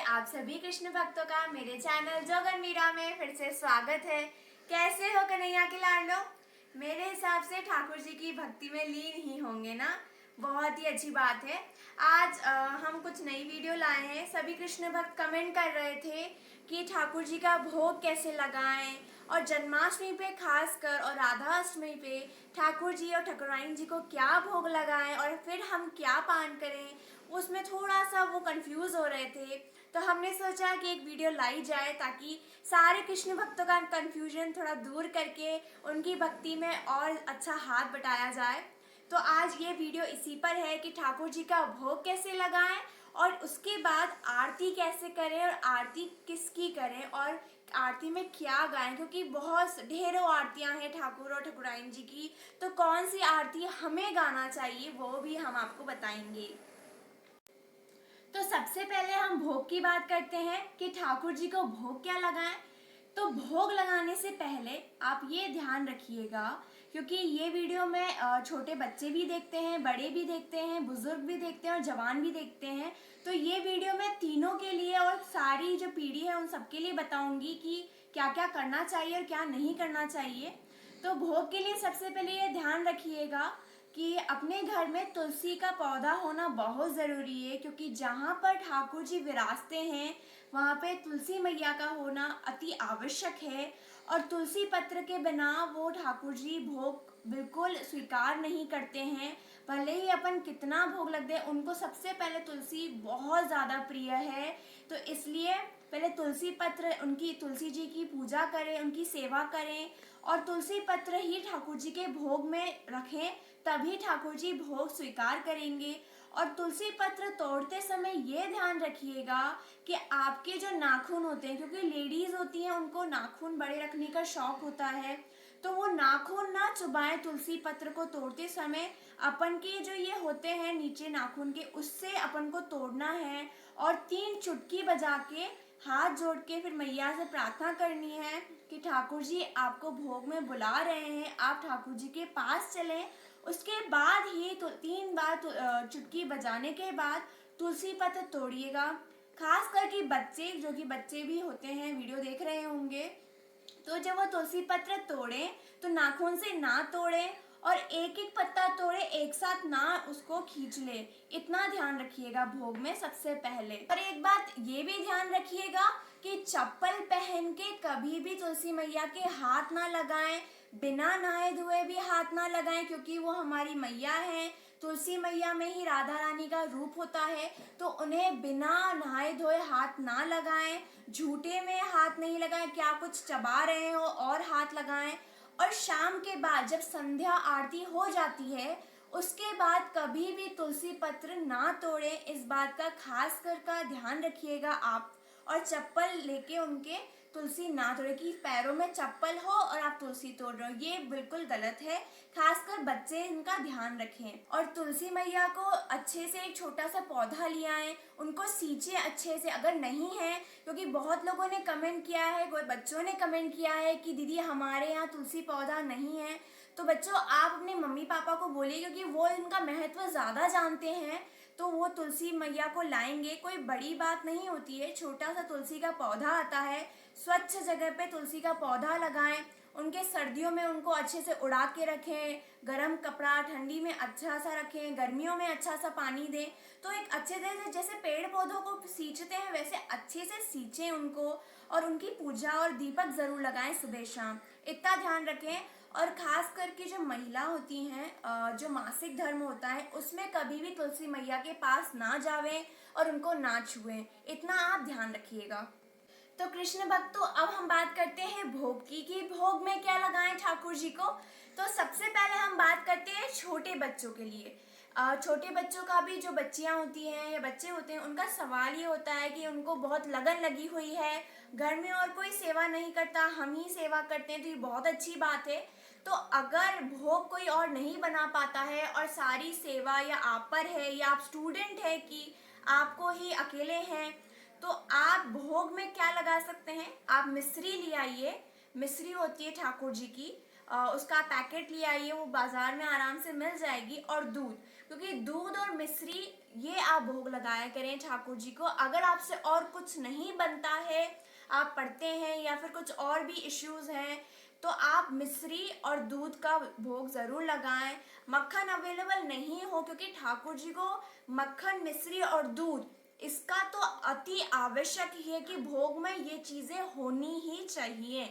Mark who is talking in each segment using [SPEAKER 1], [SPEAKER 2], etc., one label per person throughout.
[SPEAKER 1] आप सभी कृष्ण भक्तों का मेरे चैनल जोगन मीरा में फिर से स्वागत है। कैसे हो कन्हैया के लाडलो? मेरे हिसाब से ठाकुर जी की भक्ति में लीन ही होंगे ना। बहुत ही अच्छी बात है। आज हम कुछ नई वीडियो लाए हैं। सभी कृष्ण भक्त कमेंट कर रहे थे कि ठाकुर जी का भोग कैसे लगाएं और जन्माष्टमी पे खासकर और राधाष्टमी पे ठाकुर जी और ठाकुराइन जी को क्या भोग लगाएं और फिर हम क्या पान करें, उसमें थोड़ा सा वो कंफ्यूज हो रहे थे। तो हमने सोचा कि एक वीडियो लाई जाए ताकि सारे कृष्ण भक्तों का कंफ्यूजन थोड़ा दूर करके उनकी भक्ति में और अच्छा हाथ बटाया जाए। तो आज ये वीडियो इसी पर है कि ठाकुर जी का भोग कैसे लगाएं और उसके बाद आरती कैसे करें और आरती किसकी करें और आरती में क्या गाएं, क्योंकि बहुत ढेरों आरतियां हैं ठाकुर और ठाकुराइन जी की। तो कौन सी आरती हमें गाना चाहिए वो भी हम आपको बताएंगे। तो सबसे पहले हम भोग की बात करते हैं कि ठाकुर जी को भोग क्या लगाएं। तो भोग लगाने से पहले आप ये ध्यान रखिएगा, क्योंकि ये वीडियो में छोटे बच्चे भी देखते हैं, बड़े भी देखते हैं, बुजुर्ग भी देखते हैं और जवान भी देखते हैं। तो ये वीडियो मैं तीनों के लिए और सारी जो पीढ़ी है उन सबके लिए बताऊंगी कि क्या क्या करना चाहिए और क्या नहीं करना चाहिए। तो भोग के लिए सबसे पहले ये ध्यान रखिएगा कि अपने घर में तुलसी का पौधा होना बहुत ज़रूरी है, क्योंकि जहाँ पर ठाकुर जी विराजते हैं वहाँ पे तुलसी मैया का होना अति आवश्यक है। और तुलसी पत्र के बिना वो ठाकुर जी भोग बिल्कुल स्वीकार नहीं करते हैं। भले ही अपन कितना भोग लग दे, उनको सबसे पहले तुलसी बहुत ज़्यादा प्रिय है। तो इसलिए पहले तुलसी पत्र, उनकी तुलसी जी की पूजा करें, उनकी सेवा करें और तुलसी पत्र ही ठाकुर जी के भोग में रखें, तभी ठाकुर जी भोग स्वीकार करेंगे। और तुलसी पत्र तोड़ते समय ये ध्यान रखिएगा कि आपके जो नाखून होते हैं, क्योंकि लेडीज होती हैं उनको नाखून बड़े रखने का शौक होता है, तो वो नाखून ना चुबाएं तुलसी पत्र को तोड़ते समय। अपन के जो ये होते हैं नीचे नाखून के, उससे अपन को तोड़ना है और 3 चुटकी बजा के हाथ जोड़ के फिर मैया से प्रार्थना करनी है कि ठाकुर जी आपको भोग में बुला रहे हैं, आप ठाकुर जी के पास चलें। उसके बाद ही तो 3 बार चुटकी बजाने के बाद तुलसी पत्र तोड़िएगा। खास करके बच्चे, जो कि बच्चे भी होते हैं, वीडियो देख रहे होंगे, तो जब वो तुलसी पत्र तोड़ें तो नाखून से ना तोड़ें और एक एक पत्ता तोड़े, एक साथ ना उसको खींच ले। इतना ध्यान रखिएगा भोग में सबसे पहले। और एक बात ये भी ध्यान रखिएगा कि चप्पल पहन के कभी भी तुलसी मैया के हाथ ना लगाएं, बिना नहाए धोए भी हाथ ना लगाएं, क्योंकि वो हमारी मैया हैं। तुलसी मैया में ही राधा रानी का रूप होता है, तो उन्हें बिना नहाए धोए हाथ ना लगाएं। झूठे में हाथ नहीं लगाएं, क्या कुछ चबा रहे हो और हाथ लगाएं। और शाम के बाद जब संध्या आरती हो जाती है उसके बाद कभी भी तुलसी पत्र ना तोड़ें, इस बात का खास कर का ध्यान रखिएगा आप। और चप्पल लेके उनके तुलसी ना तोड़े कि पैरों में चप्पल हो और आप तुलसी तोड़ रहे हो, ये बिल्कुल गलत है। खासकर बच्चे इनका ध्यान रखें। और तुलसी मैया को अच्छे से एक छोटा सा पौधा ले आएं, उनको सींचे अच्छे से अगर नहीं है, क्योंकि बहुत लोगों ने कमेंट किया है, कोई बच्चों ने कमेंट किया है कि दीदी हमारे यहाँ तुलसी पौधा नहीं है। तो बच्चों आप अपने मम्मी पापा को बोलिए, क्योंकि वो इनका महत्व ज़्यादा जानते हैं, तो वो तुलसी मैया को लाएंगे। कोई बड़ी बात नहीं होती है, छोटा सा तुलसी का पौधा आता है। स्वच्छ जगह पे तुलसी का पौधा लगाएं। उनके सर्दियों में उनको अच्छे से उड़ा के रखें, गर्म कपड़ा, ठंडी में अच्छा सा रखें, गर्मियों में अच्छा सा पानी दें। तो एक अच्छे से, जैसे पेड़ पौधों को सींचते हैं वैसे अच्छे से सींचें उनको। और उनकी पूजा और दीपक जरूर लगाएं सुबह शाम, इतना ध्यान रखें। और खास करके जो महिला होती हैं, जो मासिक धर्म होता है, उसमें कभी भी तुलसी मैया के पास ना जावें और उनको ना छुएं, इतना आप ध्यान रखिएगा। तो कृष्ण भक्तों अब हम बात करते हैं भोग की, कि भोग में क्या लगाएं ठाकुर जी को। तो सबसे पहले हम बात करते हैं छोटे बच्चों के लिए। छोटे बच्चों का भी, जो बच्चियां होती हैं या बच्चे होते हैं, उनका सवाल ये होता है कि उनको बहुत लगन लगी हुई है, घर में और कोई सेवा नहीं करता, हम ही सेवा करते हैं। तो ये बहुत अच्छी बात है। तो अगर भोग कोई और नहीं बना पाता है और सारी सेवा या आप पर है, या आप स्टूडेंट है कि आपको ही अकेले हैं, तो आप भोग में क्या लगा सकते हैं, आप मिश्री ले आइए। मिश्री होती है ठाकुर जी की, उसका पैकेट ले आइए, वो बाजार में आराम से मिल जाएगी। और दूध, क्योंकि दूध और मिश्री ये आप भोग लगाया करें ठाकुर जी को। अगर आपसे और कुछ नहीं बनता है, आप पढ़ते हैं या फिर कुछ और भी इश्यूज हैं, तो आप मिश्री और दूध का भोग ज़रूर लगाएं। मक्खन अवेलेबल नहीं हो, क्योंकि ठाकुर जी को मक्खन, मिश्री और दूध इसका तो अति आवश्यक ही है कि भोग में ये चीज़ें होनी ही चाहिए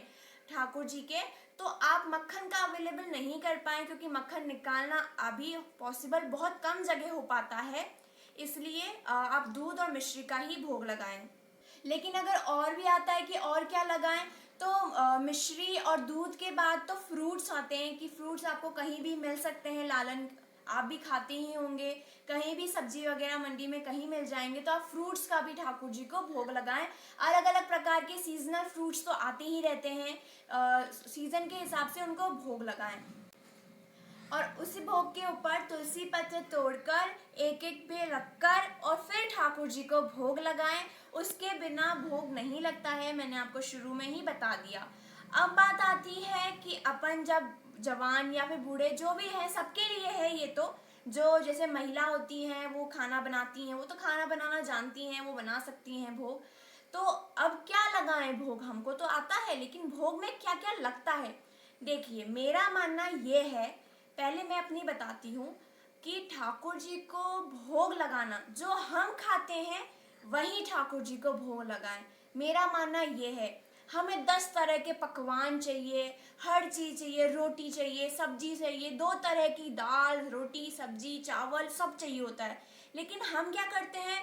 [SPEAKER 1] ठाकुर जी के। तो आप मक्खन का अवेलेबल नहीं कर पाए, क्योंकि मक्खन निकालना अभी पॉसिबल बहुत कम जगह हो पाता है, इसलिए आप दूध और मिश्री का ही भोग लगाएं। लेकिन अगर और भी आता है कि और क्या लगाएं, तो मिश्री और दूध के बाद तो फ्रूट्स आते हैं कि फ्रूट्स आपको कहीं भी मिल सकते हैं। लालन आप भी खाते ही होंगे, कहीं भी सब्जी वगैरह मंडी में कहीं मिल जाएंगे, तो आप फ्रूट्स का भी ठाकुर जी को भोग लगाएं। अलग अलग प्रकार के सीजनल फ्रूट्स तो आते ही रहते हैं, सीजन के हिसाब से उनको भोग लगाएं। और उसी भोग के ऊपर तुलसी पत्र तोड़कर एक एक पे रखकर और फिर ठाकुर जी को भोग लगाएं। उसके बिना भोग नहीं लगता है, मैंने आपको शुरू में ही बता दिया। अब बात आती है कि अपन जब जवान या फिर बूढ़े जो भी हैं, सबके लिए है ये तो। जो जैसे महिला होती हैं वो खाना बनाती हैं, वो तो खाना बनाना जानती हैं, वो बना सकती हैं भोग। तो अब क्या लगाएं भोग, हमको तो आता है, लेकिन भोग में क्या क्या लगता है। देखिए, मेरा मानना ये है, पहले मैं अपनी बताती हूँ कि ठाकुर जी को भोग लगाना, जो हम खाते हैं वही ठाकुर जी को भोग लगाएं। मेरा मानना ये है, हमें 10 तरह के पकवान चाहिए, हर चीज़ चाहिए, रोटी चाहिए, सब्जी चाहिए, 2 तरह की दाल, रोटी, सब्जी, चावल सब चाहिए होता है। लेकिन हम क्या करते हैं,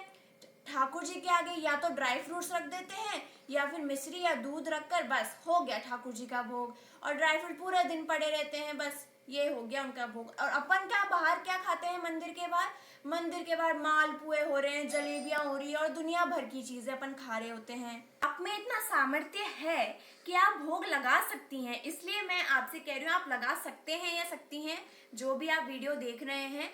[SPEAKER 1] ठाकुर जी के आगे या तो ड्राई फ्रूट्स रख देते हैं या फिर मिश्री या दूध रखकर बस हो गया ठाकुर जी का भोग। और ड्राई फ्रूट पूरे दिन पड़े रहते हैं, बस ये हो गया उनका भोग। और अपन क्या बाहर क्या खाते हैं मंदिर के बाहर, मंदिर के बाहर मालपुए हो रहे हैं, जलेबियां हो रही है और दुनिया भर की चीजें अपन खा रहे होते हैं। आप में इतना सामर्थ्य है कि आप भोग लगा सकती हैं, इसलिए मैं आपसे कह रही हूँ आप लगा सकते हैं या सकती हैं, जो भी आप वीडियो देख रहे हैं।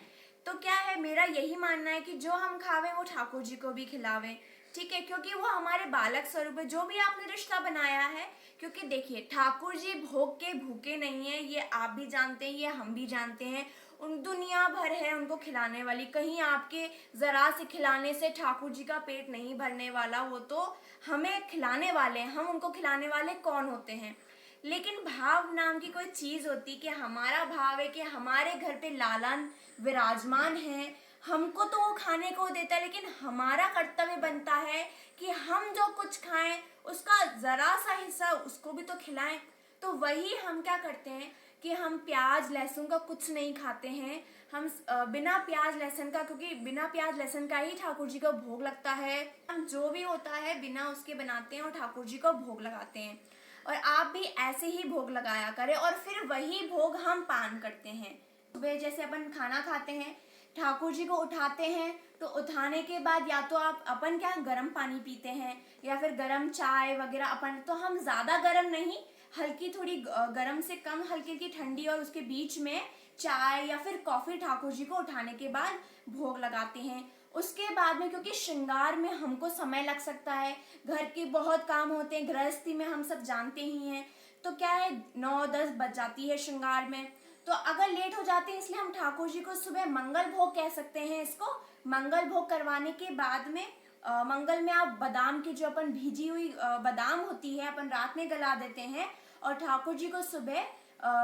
[SPEAKER 1] तो क्या है, मेरा यही मानना है कि जो हम खावे वो ठाकुर जी को भी खिलावें, ठीक है, क्योंकि वो हमारे बालक स्वरूप है, जो भी आपने रिश्ता बनाया है। क्योंकि देखिए, ठाकुर जी भोग के भूखे नहीं है, ये आप भी जानते हैं, ये हम भी जानते हैं। उन दुनिया भर है उनको खिलाने वाली, कहीं आपके जरा से खिलाने से ठाकुर जी का पेट नहीं भरने वाला, वो तो हमें खिलाने वाले हैं। हम उनको खिलाने वाले कौन होते हैं, लेकिन भाव नाम की कोई चीज होती कि हमारा भाव है कि हमारे घर पे लालन विराजमान है, हमको तो वो खाने को देता है, लेकिन हमारा कर्तव्य बनता है कि हम जो कुछ खाएं उसका जरा सा हिस्सा उसको भी तो खिलाएं। तो वही हम क्या करते हैं कि हम प्याज लहसुन का कुछ नहीं खाते हैं, हम बिना प्याज लहसुन का, क्योंकि बिना प्याज लहसुन का ही ठाकुर जी को भोग लगता है। हम जो भी होता है बिना उसके बनाते हैं और ठाकुर जी को भोग लगाते हैं। और आप भी ऐसे ही भोग लगाया करें और फिर वही भोग हम पान करते हैं। सुबह जैसे अपन खाना खाते हैं, ठाकुर जी को उठाते हैं, तो उठाने के बाद या तो आप अपन क्या गर्म पानी पीते हैं या फिर गर्म चाय वगैरह। अपन तो हम ज़्यादा गर्म नहीं, हल्की थोड़ी गर्म से कम, हल्की हल्की ठंडी और उसके बीच में चाय या फिर कॉफ़ी ठाकुर जी को उठाने के बाद भोग लगाते हैं। उसके बाद में, क्योंकि श्रृंगार में हमको समय लग सकता है, घर के बहुत काम होते हैं, गृहस्थी में हम सब जानते ही हैं, तो क्या है 9-10 बज जाती है श्रृंगार में। तो अगर लेट हो जाते हैं, इसलिए हम ठाकुर जी को सुबह मंगल भोग कह सकते हैं इसको। मंगल भोग करवाने के बाद में मंगल में आप बादाम की, जो अपन भीजी हुई बादाम होती है, अपन रात में गला देते हैं और ठाकुर जी को सुबह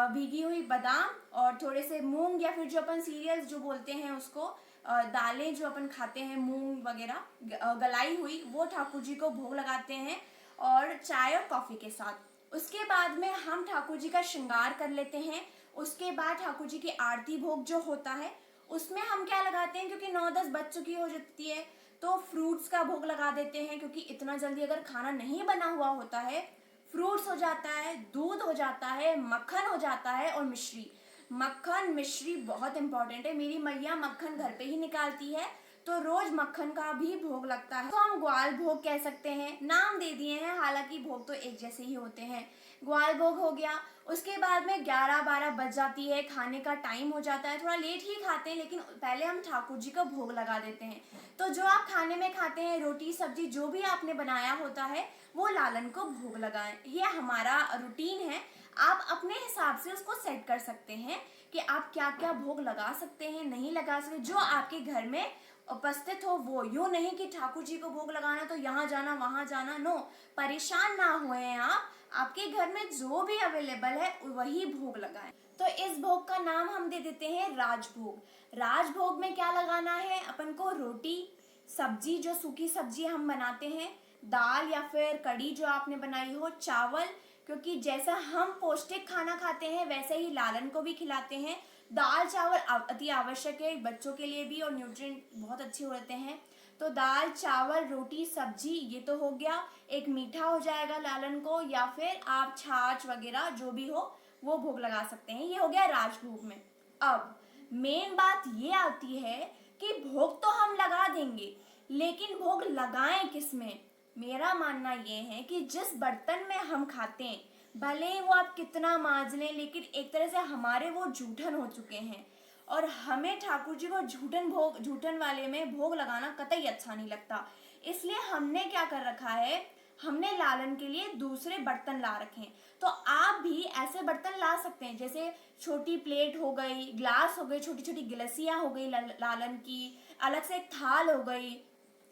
[SPEAKER 1] भीगी हुई बादाम और थोड़े से मूंग या फिर जो अपन सीरियल्स जो बोलते हैं उसको, दालें जो अपन खाते हैं मूंग वगैरह गलाई हुई, वो ठाकुर जी को भोग लगाते हैं और चाय और कॉफ़ी के साथ। उसके बाद में हम ठाकुर जी का श्रृंगार कर लेते हैं। उसके बाद ठाकुर जी की आरती भोग जो होता है उसमें हम क्या लगाते हैं, क्योंकि 9-10 बज चुकी हो जाती है, तो फ्रूट्स का भोग लगा देते हैं। क्योंकि इतना जल्दी अगर खाना नहीं बना हुआ होता है, फ्रूट्स हो जाता है, दूध हो जाता है, मक्खन हो जाता है और मिश्री। मक्खन मिश्री बहुत इंपॉर्टेंट है, मेरी मैया मक्खन घर पे ही निकालती है, तो रोज मक्खन का भी भोग लगता है। तो हम ग्वाल भोग कह सकते हैं, नाम दे दिए हैं, हालांकि भोग तो एक जैसे ही होते हैं। ग्वाल भोग हो गया। उसके बाद में 11-12 बज जाती है, खाने का टाइम हो जाता है, थोड़ा लेट ही खाते हैं, लेकिन पहले हम ठाकुर जी को भोग लगा देते हैं। तो जो आप खाने में खाते हैं, रोटी सब्जी जो भी आपने बनाया होता है, वो लालन को भोग लगाएं। ये हमारा रूटीन है, आप अपने हिसाब से उसको सेट कर सकते हैं कि आप क्या क्या भोग लगा सकते हैं, नहीं लगा सकते, जो आपके घर में उपस्थित हो वो, यूं नहीं कि ठाकुर जी को भोग लगाना तो यहाँ जाना वहां जाना, नो, परेशान ना होए आप, आपके घर में जो भी अवेलेबल है वही भोग लगाएं। तो इस भोग का नाम हम दे देते हैं राजभोग। राजभोग में क्या लगाना है अपन को, रोटी, सब्जी जो सूखी सब्जी हम बनाते हैं, दाल या फिर कड़ी जो आपने बनाई हो, चावल, क्योंकि जैसा हम पौष्टिक खाना खाते हैं वैसे ही लालन को भी खिलाते हैं। दाल चावल अति आवश्यक है बच्चों के लिए भी, और न्यूट्रिएंट बहुत अच्छे होते हैं। तो दाल चावल रोटी सब्जी ये तो हो गया, एक मीठा हो जाएगा लालन को, या फिर आप छाछ वगैरह जो भी हो वो भोग लगा सकते हैं। ये हो गया राजभोग में। अब मेन बात ये आती है कि भोग तो हम लगा देंगे, लेकिन भोग लगाएं किसमें। मेरा मानना ये है कि जिस बर्तन में हम खाते हैं, भले ही वो आप कितना मांज लें, लेकिन एक तरह से हमारे वो जूठन हो चुके हैं, और हमें ठाकुर जी को जूठन वाले में भोग लगाना कतई अच्छा नहीं लगता। इसलिए हमने क्या कर रखा है, हमने लालन के लिए दूसरे बर्तन ला रखे हैं। तो आप भी ऐसे बर्तन ला सकते हैं, जैसे छोटी प्लेट हो गई, ग्लास हो गई, छोटी छोटी गिलसियाँ हो गई लालन की, अलग से एक थाल हो गई,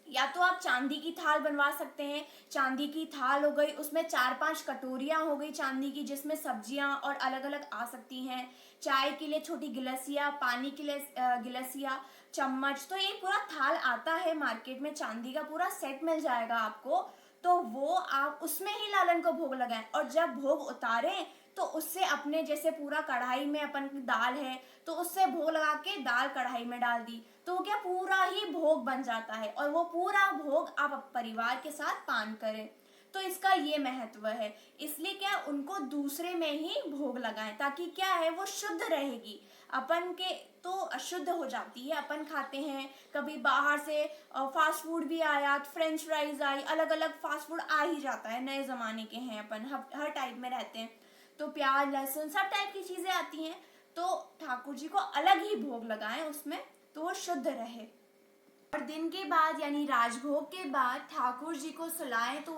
[SPEAKER 1] या तो आप चांदी की थाल बनवा सकते हैं। चांदी की थाल हो गई, उसमें 4-5 कटोरियाँ हो गई चांदी की, जिसमें सब्जियां और अलग अलग आ सकती हैं। चाय के लिए छोटी गिलसिया, पानी के लिए गिलसिया, चम्मच, तो ये पूरा थाल आता है मार्केट में, चांदी का पूरा सेट मिल जाएगा आपको। तो वो आप उसमें ही लालन को भोग लगाएं, और जब भोग उतारें तो उससे अपने जैसे पूरा कढ़ाई में अपन की दाल है तो उससे भोग लगा के दाल कढ़ाई में डाल दी, तो क्या पूरा ही भोग बन जाता है, और वो पूरा भोग आप परिवार के साथ पान करें। तो इसका ये महत्व है, इसलिए क्या उनको दूसरे में ही भोग लगाएं, ताकि क्या है वो शुद्ध रहेगी। अपन के तो अशुद्ध हो जाती है, अपन खाते हैं कभी बाहर से फास्ट फूड भी आया, फ्रेंच फ्राइज आई, अलग अलग फास्ट फूड आ ही जाता है, नए जमाने के हैं अपन, हर टाइप में रहते हैं, तो प्याज लहसुन सब टाइप की चीजें आती हैं। तो ठाकुर जी को अलग ही भोग लगाएं उसमें, तो वो शुद्ध रहे। और दिन के बाद यानी राजभोग के बाद ठाकुर जी को सुलाएं, तो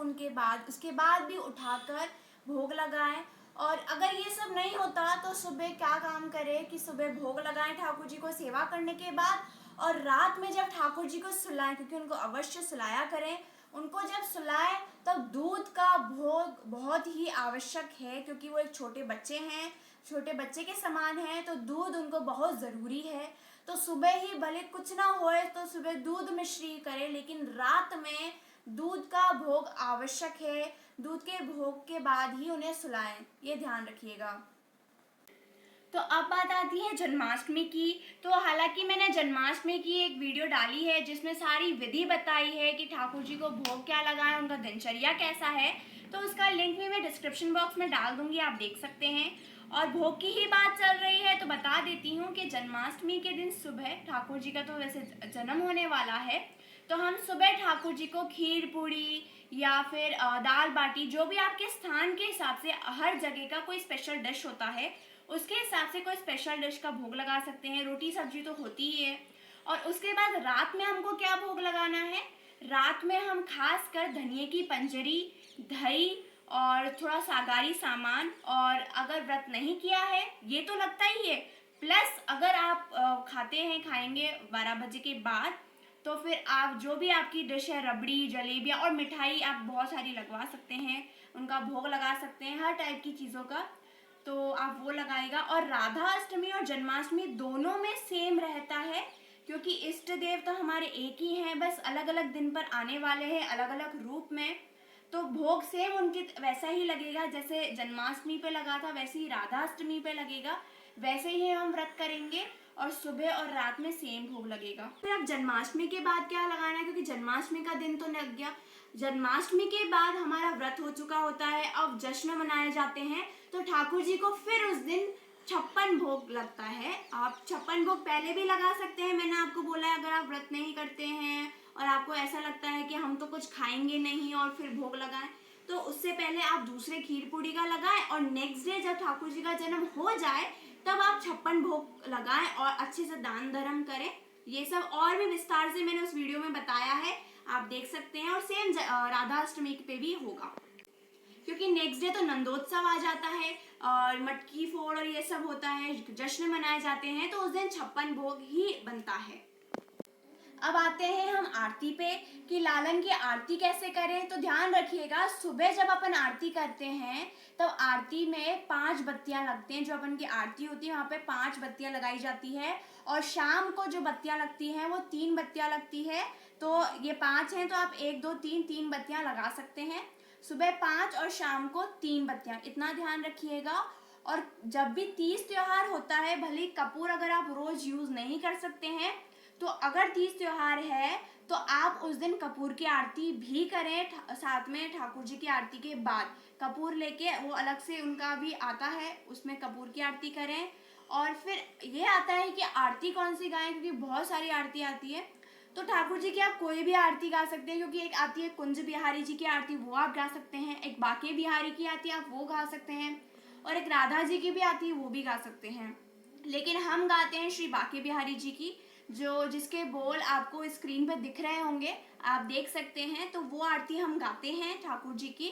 [SPEAKER 1] उसके बाद भी उठाकर भोग लगाएं। और अगर ये सब नहीं होता तो सुबह क्या काम करें कि सुबह भोग लगाएं ठाकुर जी को सेवा करने के बाद, और रात में जब ठाकुर जी को सुलाएं, क्योंकि उनको अवश्य सुलाया करें, उनको जब सुलाएं तब दूध का भोग बहुत ही आवश्यक है, क्योंकि वो एक छोटे बच्चे हैं, छोटे बच्चे के समान हैं, तो दूध उनको बहुत ज़रूरी है। तो सुबह ही भले कुछ ना होए तो सुबह दूध मिश्री करें, लेकिन रात में दूध का भोग आवश्यक है। दूध के भोग के बाद ही उन्हें सुलाएं, ये ध्यान रखिएगा। तो अब बात आती है जन्माष्टमी की। तो हालांकि मैंने जन्माष्टमी की एक वीडियो डाली है जिसमें सारी विधि बताई है कि ठाकुर जी को भोग क्या लगाएं, उनका दिनचर्या कैसा है, तो उसका लिंक भी मैं डिस्क्रिप्शन बॉक्स में डाल दूंगी, आप देख सकते हैं। और भोग की ही बात चल रही है तो बता देती हूँ कि जन्माष्टमी के दिन सुबह ठाकुर जी का तो वैसे जन्म होने वाला है, तो हम सुबह ठाकुर जी को खीर पूड़ी या फिर दाल बाटी, जो भी आपके स्थान के हिसाब से, हर जगह का कोई स्पेशल डिश होता है, उसके हिसाब से कोई स्पेशल डिश का भोग लगा सकते हैं। रोटी सब्जी तो होती ही है। और उसके बाद रात में हमको क्या भोग लगाना है, रात में हम खास कर धनिए की पंजरी, दही और थोड़ा सागारी सामान, और अगर व्रत नहीं किया है ये तो लगता ही है, प्लस अगर आप खाएंगे 12 बजे के बाद, तो फिर आप जो भी आपकी डिश है, रबड़ी जलेबियाँ और मिठाई आप बहुत सारी लगवा सकते हैं, उनका भोग लगा सकते हैं, हर टाइप की चीज़ों का, तो आप वो लगाएगा। और राधा अष्टमी और जन्माष्टमी दोनों में सेम रहता है, क्योंकि इष्ट देव तो हमारे एक ही हैं, बस अलग अलग दिन पर आने वाले हैं, अलग अलग रूप में। तो भोग सेम उनके वैसा ही लगेगा, जैसे जन्माष्टमी पे लगा था वैसे ही राधा अष्टमी पे लगेगा, वैसे ही हम व्रत करेंगे, और सुबह और रात में सेम भोग लगेगा। फिर अब जन्माष्टमी के बाद क्या लगाना है, क्योंकि जन्माष्टमी का दिन तो लग गया, जन्माष्टमी के बाद हमारा व्रत हो चुका होता है, अब जश्न मनाए जाते हैं, तो ठाकुर जी को फिर उस दिन 56 भोग लगता है। आप 56 भोग पहले भी लगा सकते हैं, मैंने आपको बोला है, अगर आप व्रत नहीं करते हैं और आपको ऐसा लगता है कि हम तो कुछ खाएंगे नहीं और फिर भोग लगाएं, तो उससे पहले आप दूसरे खीर पूड़ी का लगाएं, और नेक्स्ट डे जब ठाकुर जी का जन्म हो जाए तब आप 56 भोग लगाएं और अच्छे से दान धर्म करें। ये सब और भी विस्तार से मैंने उस वीडियो में बताया है, आप देख सकते हैं। और सेम राधा अष्टमी पे भी होगा, क्योंकि नेक्स्ट डे तो नंदोत्सव आ जाता है और मटकी फोड़ और ये सब होता है, जश्न मनाए जाते हैं, तो उस दिन 56 भोग ही बनता है। अब आते हैं हम आरती पे कि लालन की आरती कैसे करें। तो ध्यान रखिएगा, सुबह जब अपन आरती करते हैं तब आरती में 5 बत्तियां लगते हैं। जो अपन की आरती होती है वहाँ पे 5 बत्तियां लगाई जाती है, और शाम को जो बत्तियां लगती हैं वो 3 बत्तियां लगती है। तो ये 5 हैं, तो आप 1 2 3 3 बत्तियां लगा सकते हैं। सुबह 5 और शाम को 3 बत्तियां, इतना ध्यान रखिएगा। और जब भी तीज त्योहार होता है, भले कपूर अगर आप रोज यूज नहीं कर सकते हैं, तो अगर तीज त्योहार है तो आप उस दिन कपूर की आरती भी करें, साथ में ठाकुर जी की आरती के बाद कपूर लेके, वो अलग से उनका भी आता है, उसमें कपूर की आरती करें। और फिर ये आता है कि आरती कौन सी गाएं, क्योंकि बहुत सारी आरती आती है। तो ठाकुर जी की आप कोई भी आरती गा सकते हैं, क्योंकि एक आती है कुंज बिहारी जी की आरती, वो आप गा सकते हैं। एक बाके बिहारी की आती है, आप वो गा सकते हैं। और एक राधा जी की भी आती है, वो भी गा सकते हैं। लेकिन हम गाते हैं श्री बाके बिहारी जी की, जो जिसके बोल आपको स्क्रीन पर दिख रहे होंगे, आप देख सकते हैं। तो वो आरती हम गाते हैं ठाकुर जी की,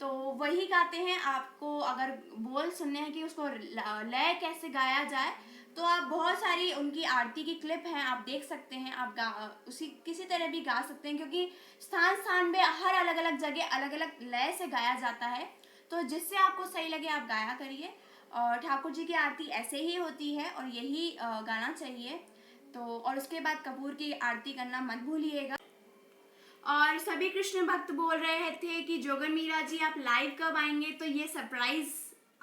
[SPEAKER 1] तो वही गाते हैं। आपको अगर बोल सुनने हैं कि उसको लय कैसे गाया जाए, तो आप बहुत सारी उनकी आरती की क्लिप हैं, आप देख सकते हैं। आप उसी किसी तरह भी गा सकते हैं, क्योंकि स्थान स्थान पे हर अलग अलग जगह अलग अलग लय से गाया जाता है। तो जिससे आपको सही लगे आप गाया करिए। और ठाकुर जी की आरती ऐसे ही होती है और यही गाना चाहिए। तो और उसके बाद कपूर की आरती करना मत भूलिएगा। और सभी कृष्ण भक्त बोल रहे थे कि जोगन मीरा जी आप लाइव कब आएंगे, तो ये सरप्राइज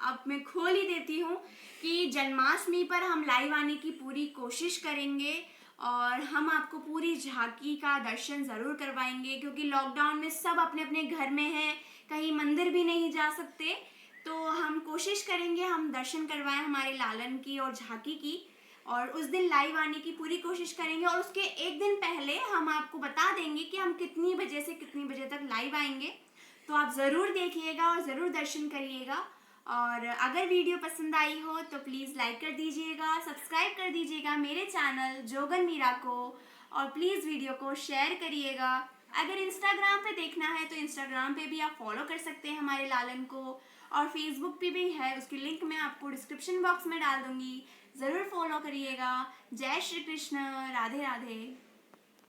[SPEAKER 1] अब मैं खोल ही देती हूँ कि जन्माष्टमी पर हम लाइव आने की पूरी कोशिश करेंगे, और हम आपको पूरी झांकी का दर्शन ज़रूर करवाएंगे। क्योंकि लॉकडाउन में सब अपने अपने घर में हैं, कहीं मंदिर भी नहीं जा सकते, तो हम कोशिश करेंगे हम दर्शन करवाएं हमारे लालन की और झांकी की। और उस दिन लाइव आने की पूरी कोशिश करेंगे, और उसके एक दिन पहले हम आपको बता देंगे कि हम कितनी बजे से कितनी बजे तक लाइव आएंगे। तो आप ज़रूर देखिएगा और ज़रूर दर्शन करिएगा। और अगर वीडियो पसंद आई हो तो प्लीज़ लाइक कर दीजिएगा, सब्सक्राइब कर दीजिएगा मेरे चैनल जोगन मीरा को, और प्लीज़ वीडियो को शेयर करिएगा। अगर इंस्टाग्राम पे देखना है तो इंस्टाग्राम पे भी आप फॉलो कर सकते हैं हमारे लालन को, और फेसबुक पे भी है, उसकी लिंक मैं आपको डिस्क्रिप्शन बॉक्स में डाल दूँगी, ज़रूर फॉलो करिएगा। जय श्री कृष्ण, राधे राधे।